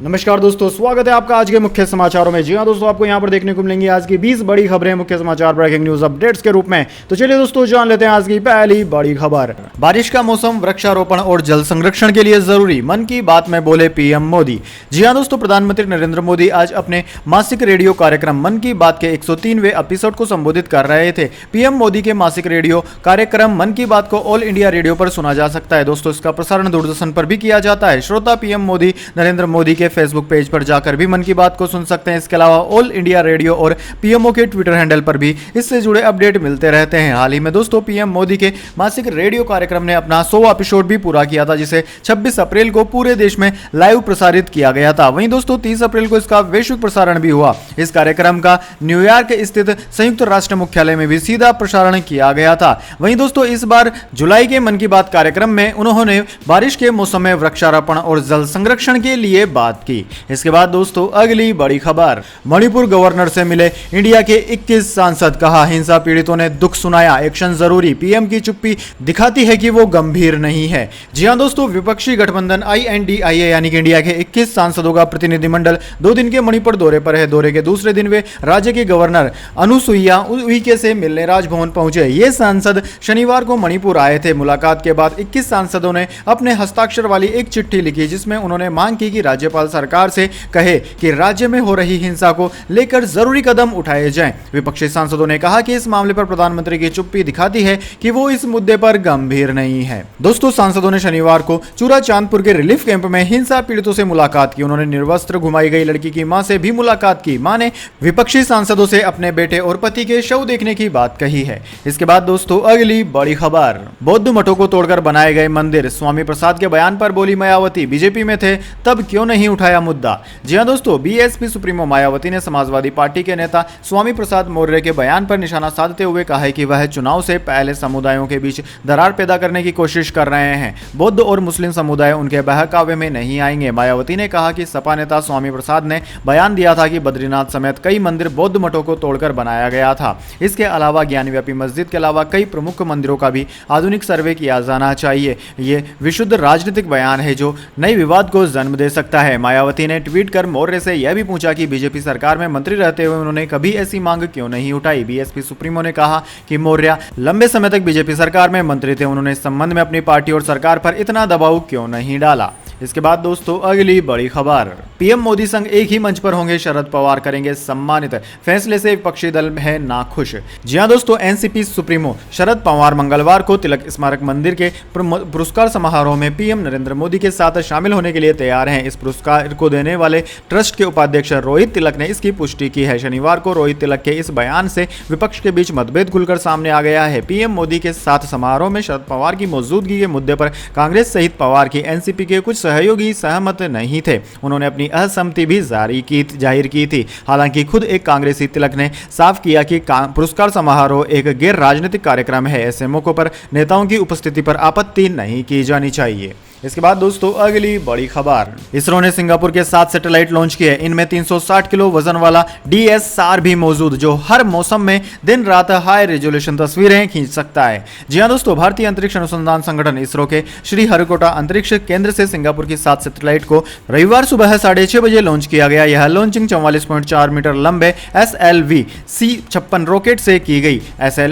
नमस्कार दोस्तों, स्वागत है आपका आज के मुख्य समाचारों में। जी हाँ दोस्तों, आपको यहाँ पर देखने को मिलेंगी आज की 20 बड़ी खबरें मुख्य समाचार ब्रेकिंग न्यूज अपडेट्स के रूप में। तो चलिए दोस्तों, जान लेते हैं आज की पहली बड़ी खबर। बारिश का मौसम, वृक्षारोपण और जल संरक्षण के लिए जरूरी, मन की बात में बोले पीएम मोदी। जी हाँ दोस्तों, प्रधानमंत्री नरेंद्र मोदी आज अपने मासिक रेडियो कार्यक्रम मन की बात के 103वें एपिसोड को संबोधित कर रहे थे। पीएम मोदी के मासिक रेडियो कार्यक्रम मन की बात को ऑल इंडिया रेडियो पर सुना जा सकता है। दोस्तों, इसका प्रसारण दूरदर्शन पर भी किया जाता है। श्रोता पीएम मोदी नरेंद्र मोदी के फेसबुक पेज पर जाकर भी मन की बात को सुन सकते हैं। इसके अलावा ऑल इंडिया रेडियो और पीएमओ के ट्विटर हैंडल पर भी इससे जुड़े अपडेट मिलते रहते हैं। हाल ही में दोस्तों, पीएम मोदी के मासिक रेडियो कार्यक्रम ने अपना 100वां एपिसोड भी पूरा किया था, जिसे 26 अप्रैल को पूरे देश में लाइव प्रसारित किया गया था। वहीं दोस्तों, 30 अप्रैल को इसका वैश्विक प्रसारण भी हुआ। इस कार्यक्रम का न्यूयॉर्क स्थित संयुक्त राष्ट्र मुख्यालय में भी सीधा प्रसारण किया गया था। वहीं दोस्तों, इस बार जुलाई के मन की बात कार्यक्रम में उन्होंने बारिश के मौसम में वृक्षारोपण और जल संरक्षण के लिए बात की। इसके बाद दोस्तों, अगली बड़ी खबर। मणिपुर गवर्नर से मिले इंडिया के 21 सांसद, कहा हिंसा पीड़ितों ने दुख सुनाया, एक्शन जरूरी। पीएम की चुप्पी दिखाती है कि वो गंभीर नहीं है। जी हां दोस्तों, विपक्षी गठबंधन INDIA यानी कि इंडिया के 21 सांसदों का प्रतिनिधिमंडल 2 दिन के मणिपुर दौरे पर है। दौरे के दूसरे दिन वे राज्य की गवर्नर अनुसुईया उइके से मिलने राजभवन पहुंचे। ये सांसद शनिवार को मणिपुर आए थे। मुलाकात के बाद 21 सांसदों ने अपने हस्ताक्षर वाली एक चिट्ठी लिखी, जिसमें उन्होंने मांग की कि राज्यपाल सरकार से कहे कि राज्य में हो रही हिंसा को लेकर जरूरी कदम उठाए जाएं। विपक्षी सांसदों ने कहा कि इस मामले पर प्रधानमंत्री की चुप्पी दिखाती है कि वो इस मुद्दे पर गंभीर नहीं है। दोस्तों, सांसदों ने शनिवार को चूरा चांदपुर के रिलीफ कैंप में हिंसा पीड़ितों से मुलाकात की। उन्होंने निर्वस्त्र घुमाई गई लड़की की मां से भी मुलाकात की। मां ने विपक्षी सांसदों से अपने बेटे और पति के शव देखने की बात कही है। इसके बाद दोस्तों, अगली बड़ी खबर। बौद्ध मठों को तोड़कर बनाए गए मंदिर, स्वामी प्रसाद के बयान पर बोली मायावती, बीजेपी में थे तब क्यों नहीं उठाया मुद्दा। जी हां दोस्तों, बीएसपी सुप्रीमो मायावती ने समाजवादी पार्टी के नेता स्वामी प्रसाद मौर्य के बयान पर निशाना साधते हुए कहा है कि वह चुनाव से पहले समुदायों के बीच दरार पैदा करने की कोशिश कर रहे हैं। बौद्ध और मुस्लिम समुदाय उनके बहकावे में नहीं आएंगे। मायावती ने कहा कि सपा नेता स्वामी प्रसाद ने बयान दिया था कि बद्रीनाथ समेत कई मंदिर बौद्ध मठों को तोड़कर बनाया गया था। इसके अलावा ज्ञानव्यापी मस्जिद के अलावा कई प्रमुख मंदिरों का भी आधुनिक सर्वे किया जाना चाहिए। ये विशुद्ध राजनीतिक बयान है जो नए विवाद को जन्म दे सकता है। मायावती ने ट्वीट कर मौर्य से यह भी पूछा कि बीजेपी सरकार में मंत्री रहते हुए उन्होंने कभी ऐसी मांग क्यों नहीं उठाई। बीएसपी सुप्रीमो ने कहा कि मौर्य लंबे समय तक बीजेपी सरकार में मंत्री थे, उन्होंने इस संबंध में अपनी पार्टी और सरकार पर इतना दबाव क्यों नहीं डाला। इसके बाद दोस्तों, अगली बड़ी खबर। पीएम मोदी संग एक ही मंच पर होंगे, शरद पवार करेंगे सम्मानित, फैसले से विपक्षी दल है नाखुश। जी हां दोस्तों, एनसीपी सुप्रीमो शरद पवार मंगलवार को तिलक स्मारक मंदिर के पुरस्कार समारोह में पीएम नरेंद्र मोदी के साथ शामिल होने के लिए तैयार हैं। इस पुरस्कार को देने वाले ट्रस्ट के उपाध्यक्ष रोहित तिलक ने इसकी पुष्टि की है। शनिवार को रोहित तिलक के इस बयान से विपक्ष के बीच मतभेद खुलकर सामने आ गया है। पीएम मोदी के साथ समारोह में शरद पवार की मौजूदगी के मुद्दे पर कांग्रेस सहित पवार की एनसीपी के कुछ सहयोगी सहमत नहीं थे। उन्होंने अपनी असहमति भी जाहिर की थी। हालांकि खुद एक कांग्रेसी तिलक ने साफ किया कि पुरस्कार समारोह एक गैर राजनीतिक कार्यक्रम है। ऐसे मौकों पर नेताओं की उपस्थिति पर आपत्ति नहीं की जानी चाहिए। इसके बाद दोस्तों, अगली बड़ी खबर। इसरो ने सिंगापुर के 7 सैटेलाइट लॉन्च किए। इनमें 360 किलो वजन वाला DSR भी मौजूद, जो हर मौसम में दिन रात हाई रेजोल्यूशन तस्वीरें खींच सकता है। जी हां दोस्तों, भारतीय अंतरिक्ष अनुसंधान संगठन इसरो के श्रीहरिकोटा अंतरिक्ष केंद्र से सिंगापुर की 7 सैटेलाइट को रविवार सुबह 6:30 बजे लॉन्च किया गया। यह लॉन्चिंग 44.4 मीटर लंबे SLV C56 रॉकेट से की गई।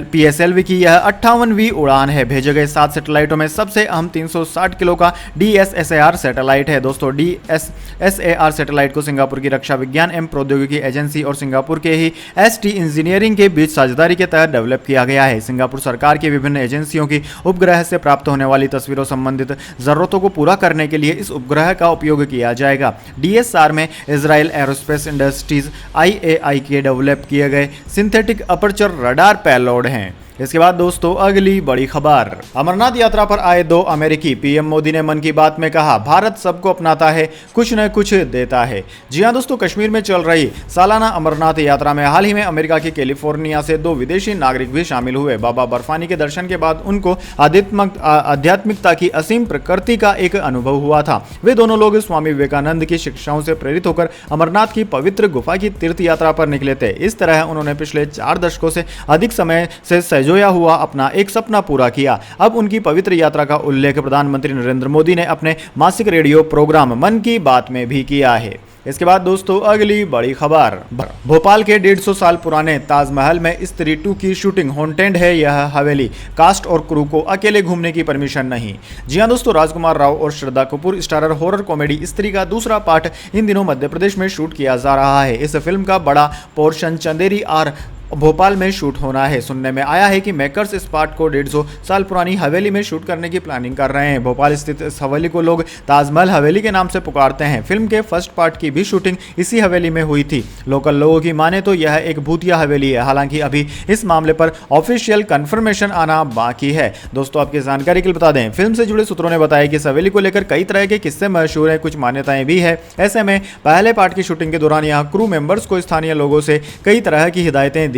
PSLV की यह 58वीं उड़ान है। भेजे गए 7 सैटेलाइटों में सबसे अहम 360 किलो का DSSAR सैटेलाइट है। दोस्तों, DSSAR सैटेलाइट को सिंगापुर की रक्षा विज्ञान एवं प्रौद्योगिकी एजेंसी और सिंगापुर के ही ST इंजीनियरिंग के बीच साझेदारी के तहत डेवलप किया गया है। सिंगापुर सरकार की विभिन्न एजेंसियों की उपग्रह से प्राप्त होने वाली तस्वीरों संबंधित जरूरतों को पूरा करने के लिए इस उपग्रह का उपयोग किया जाएगा। DSR में इजराइल एरोस्पेस इंडस्ट्रीज IAI के डेवलप किए गए सिंथेटिक अपर्चर रडार पेलोड हैं। इसके बाद दोस्तों, अगली बड़ी खबर। अमरनाथ यात्रा पर आए 2 अमेरिकी। पीएम मोदी ने मन की बात में कहा, भारत सबको अपनाता है, कुछ न कुछ देता है। जी हां दोस्तों, कश्मीर में चल रही सालाना अमरनाथ यात्रा में हाल ही में अमेरिका की कैलिफोर्निया से 2 विदेशी नागरिक भी शामिल हुए। बाबा बर्फानी के दर्शन के बाद उनको आध्यात्मिकता की असीम प्रकृति का एक अनुभव हुआ था। वे दोनों लोग स्वामी विवेकानंद की शिक्षाओं से प्रेरित होकर अमरनाथ की पवित्र गुफा की तीर्थ यात्रा पर निकले थे। इस तरह उन्होंने पिछले 4 दशकों से अधिक समय से संजोया हुआ अपना एक सपना पूरा किया। अब उनकी पवित्र यात्रा का उल्लेख प्रधानमंत्री नरेंद्र मोदी ने अपने मासिक रेडियो प्रोग्राम मन की बात में भी किया है। इसके बाद दोस्तों अगली बड़ी खबर, भोपाल के 150 साल पुराने ताजमहल में स्त्री 2 की शूटिंग, हॉन्टेड है यह हवेली, कास्ट और क्रू को अकेले घूमने की परमिशन नहीं। जी हां दोस्तों, राजकुमार राव और Shraddha Kapoor starrer horror comedy स्त्री का दूसरा पार्ट इन दिनों मध्य प्रदेश में शूट किया जा रहा है। इस फिल्म का बड़ा पोर्शन चंदेरी और भोपाल में शूट होना है। सुनने में आया है कि मेकर्स इस पार्ट को 150 साल पुरानी हवेली में शूट करने की प्लानिंग कर रहे हैं। भोपाल स्थित इस हवेली को लोग ताजमहल हवेली के नाम से पुकारते हैं। फिल्म के फर्स्ट पार्ट की भी शूटिंग इसी हवेली में हुई थी। लोकल लोगों की माने तो यह एक भूतिया हवेली है। हालांकि अभी इस मामले पर ऑफिशियल कंफर्मेशन आना बाकी है। दोस्तों आपकी जानकारी के लिए बता दें, फिल्म से जुड़े सूत्रों ने बताया कि इस हवेली को लेकर कई तरह के किस्से मशहूर हैं, कुछ मान्यताएं भी है। ऐसे में पहले पार्ट की शूटिंग के दौरान यहाँ क्रू मेंबर्स को स्थानीय लोगों से कई तरह की हिदायतें दी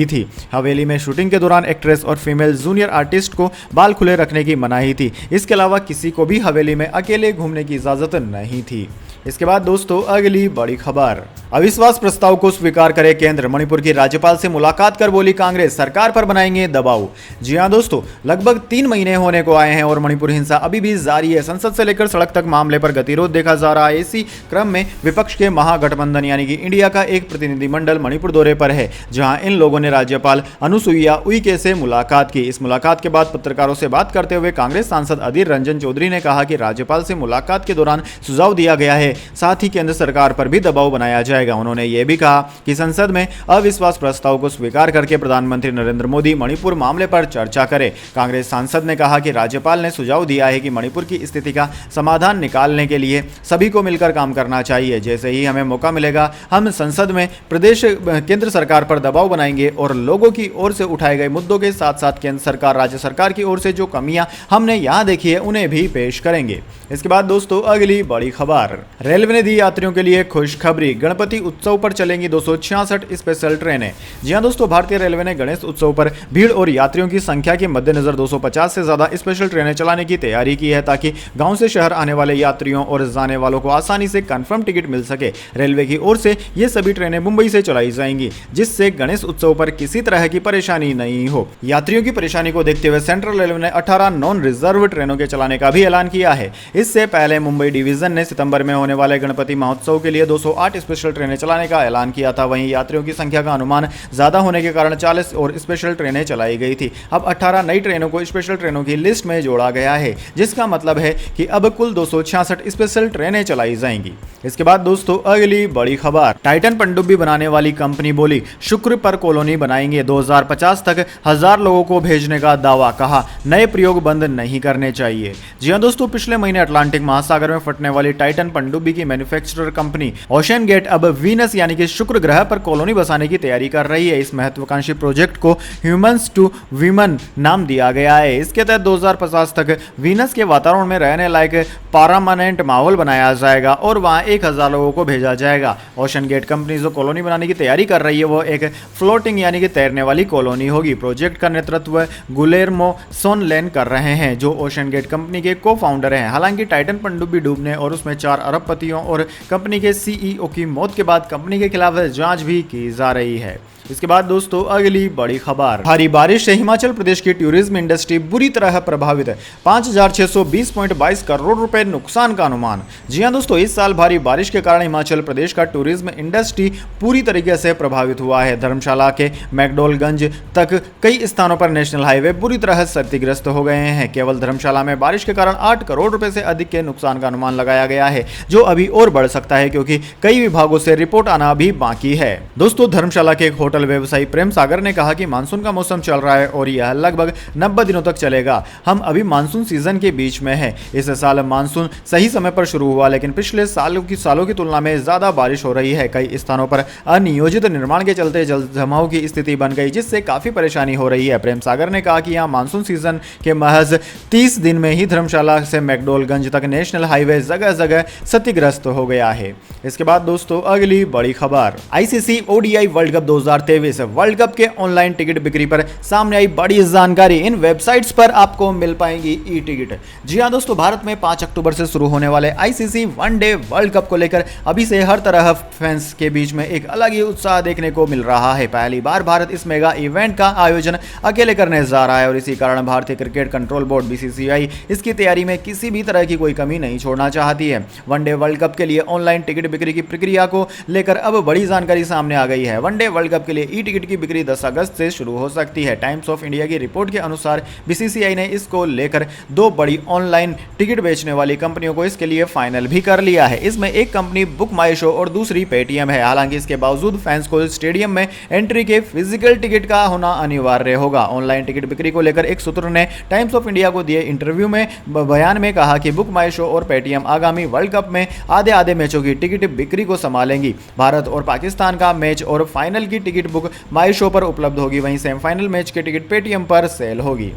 थी। हवेली में शूटिंग के दौरान एक्ट्रेस और फीमेल जूनियर आर्टिस्ट को बाल खुले रखने की मनाही थी। इसके अलावा किसी को भी हवेली में अकेले घूमने की इजाजत नहीं थी। इसके बाद दोस्तों अगली बड़ी खबर, अविश्वास प्रस्ताव को स्वीकार करे केंद्र, मणिपुर की राज्यपाल से मुलाकात कर बोली कांग्रेस, सरकार पर बनाएंगे दबाव। जी हां दोस्तों, लगभग 3 महीने होने को आए हैं और मणिपुर हिंसा अभी भी जारी है। संसद से लेकर सड़क तक मामले पर गतिरोध देखा जा रहा है। इसी क्रम में विपक्ष के महागठबंधन यानी कि इंडिया का एक प्रतिनिधिमंडल मणिपुर दौरे पर है, जहां इन लोगों ने राज्यपाल अनुसुईया उइके से मुलाकात की। इस मुलाकात के बाद पत्रकारों से बात करते हुए कांग्रेस सांसद अधीर रंजन चौधरी ने कहा कि राज्यपाल से मुलाकात के दौरान सुझाव दिया गया है, साथ ही केंद्र सरकार पर भी दबाव बनाया जाएगा। उन्होंने यह भी कहा कि संसद में अविश्वास प्रस्ताव को स्वीकार करके प्रधानमंत्री नरेंद्र मोदी मणिपुर मामले पर चर्चा करें। कांग्रेस सांसद ने कहा कि राज्यपाल ने सुझाव दिया है कि मणिपुर की स्थिति का समाधान निकालने के लिए सभी को मिलकर काम करना चाहिए। जैसे ही हमें मौका मिलेगा हम संसद में केंद्र सरकार पर दबाव बनाएंगे और लोगों की ओर से उठाए गए मुद्दों के साथ साथ केंद्र सरकार, राज्य सरकार की ओर से जो कमियां हमने यहां देखी है उन्हें भी पेश करेंगे। इसके बाद दोस्तों अगली बड़ी खबर, रेलवे ने दी यात्रियों के लिए खुशखबरी, गणपति उत्सव पर चलेंगी 266 स्पेशल ट्रेनें। जी हां दोस्तों, भारतीय रेलवे ने गणेश उत्सव पर भीड़ और यात्रियों की संख्या के मद्देनजर 250 से ज्यादा स्पेशल ट्रेनें चलाने की तैयारी की है, ताकि गांव से शहर आने वाले यात्रियों और जाने वालों को आसानी से कंफर्म टिकट मिल सके। रेलवे की ओर से ये सभी ट्रेनें मुंबई से चलाई जाएंगी, जिससे गणेश उत्सव पर किसी तरह की परेशानी नहीं हो। यात्रियों की परेशानी को देखते हुए सेंट्रल रेलवे ने 18 नॉन रिजर्व ट्रेनों के चलाने का भी ऐलान किया है। इससे पहले मुंबई डिवीजन ने सितंबर में होने वाले गणपति महोत्सव के लिए 208 स्पेशल ट्रेनें चलाने का ऐलान किया था। वहीं यात्रियों की संख्या का अनुमान ज्यादा होने के कारण 40 और स्पेशल ट्रेनें चलाई गई थी। अब 18 नई ट्रेनों को स्पेशल ट्रेनों की लिस्ट में जोड़ा गया है, जिसका मतलब है कि अब कुल 266 स्पेशल ट्रेनें चलाई जाएंगी। इसके बाद दोस्तों अगली बड़ी खबर, टाइटन पनडुब्बी बनाने वाली कंपनी बोली शुक्र पर कॉलोनी बनाएंगे, 2050 तक 1000 लोगों को भेजने का दावा, कहा नए प्रयोग बंद नहीं करने चाहिए। जी हां दोस्तों, पिछले महीने अटलांटिक महासागर में फटने वाली टाइटन पनडुब्बी की मैन्युफैक्चरर कंपनी ओशन गेट अब वीनस यानी कि शुक्र ग्रह पर कॉलोनी बसाने की तैयारी कर रही है। इस महत्वाकांक्षी प्रोजेक्ट को ह्यूमंस टू वीमन नाम दिया गया है। इसके तहत 2050 तक वीनस के वातावरण में रहने लायक परमानेंट माहौल बनाया जाएगा और वहां 1000 लोगों को भेजा जाएगा। ओशन गेट कंपनी जो कॉलोनी बनाने की तैयारी कर रही है वो एक फ्लोटिंग यानी कि तैरने वाली कॉलोनी होगी। प्रोजेक्ट का नेतृत्व गुलेर्मो सोनलेन कर रहे हैं, जो ओशन गेट कंपनी के को फाउंडर हैं। हालांकि टाइटन पनडुब्बी डूबने और उसमें 4 अरबपतियों और कंपनी के सीईओ की मौत के बाद कंपनी के खिलाफ जांच भी की जा रही है। इसके बाद दोस्तों अगली बड़ी खबर, भारी बारिश से हिमाचल प्रदेश की टूरिज्म इंडस्ट्री बुरी तरह प्रभावित है, 5620.22 करोड़ रुपए नुकसान का अनुमान। जी हां दोस्तों, इस साल भारी बारिश के कारण हिमाचल प्रदेश का टूरिज्म इंडस्ट्री पूरी तरीके से प्रभावित हुआ है। धर्मशाला के मैकडोलगंज तक कई स्थानों पर नेशनल हाईवे बुरी तरह क्षतिग्रस्त हो गए हैं। केवल धर्मशाला में बारिश के कारण 8 करोड़ रुपए से अधिक के नुकसान का अनुमान लगाया गया है, जो अभी और बढ़ सकता है क्योंकि कई विभागों से रिपोर्ट आना भी बाकी है। दोस्तों, धर्मशाला के एक होटल व्यवसायी प्रेम सागर ने कहा कि मानसून का मौसम चल रहा है और यह लगभग 90 दिनों तक चलेगा। हम अभी मानसून सीजन के बीच में हैं। इस साल मानसून सही समय पर शुरू हुआ, लेकिन पिछले सालों की तुलना में ज्यादा बारिश हो रही है। कई स्थानों पर अनियोजित निर्माण के चलते जल जमाव की स्थिति बन गई, जिससे काफी परेशानी हो रही है। प्रेम सागर ने कहा कि यहाँ मानसून सीजन के महज 30 दिन में ही धर्मशाला से मैकडोलगंज तक नेशनल हाईवे जगह जगह क्षतिग्रस्त हो गया है। इसके बाद दोस्तों अगली बड़ी खबर, ICC ODI world cup 2023 world cup के ऑनलाइन टिकट बिक्री पर सामने आई बड़ी जानकारी। इन वेबसाइट्स पर आपको मिल पाएंगी ई टिकट। जी हां दोस्तों, भारत में 5 अक्टूबर से शुरू होने वाले आईसीसी वनडे वर्ल्ड कप को लेकर अभी से हर तरह फैंस के बीच में एक अलग ही उत्साह देखने को मिल रहा है। पहली बार भारत इस मेगा इवेंट का आयोजन अकेले करने जा रहा है और इसी कारण भारतीय क्रिकेट कंट्रोल बोर्ड बीसीसीआई इसकी तैयारी में किसी भी तरह की कोई कमी नहीं छोड़ना चाहती है। वनडे वर्ल्ड कप के लिए ऑनलाइन टिकट बिक्री की प्रक्रिया को लेकर अब बड़ी जानकारी सामने आ गई है। वनडे वर्ल्ड कप के लिए ई टिकट की बिक्री 10 अगस्त से शुरू हो सकती है। टाइम्स ऑफ इंडिया की रिपोर्ट के अनुसार बीसीसीआई ने इसको लेकर 2 बड़ी ऑनलाइन टिकट बेचने वाली कंपनियों को इसके लिए फाइनल भी कर लिया है। इसमें एक कंपनी बुक माई शो और दूसरी पेटीएम है। हालांकि इसके बावजूद फैंस को स्टेडियम में एंट्री के फिजिकल टिकट का होना अनिवार्य होगा। ऑनलाइन टिकट बिक्री को लेकर एक सूत्र ने टाइम्स ऑफ इंडिया को दिए इंटरव्यू में बयान में कहा कि बुक माई शो और पेटीएम आगामी वर्ल्ड कप में आधे मैचों की टिकट बिक्री को संभालेंगी। भारत और पाकिस्तान का मैच और फाइनल की टिकट बुक माई शो पर उपलब्ध होगी, वहीं सेमीफाइनल मैच की टिकट पेटीएम पर सेल होगी।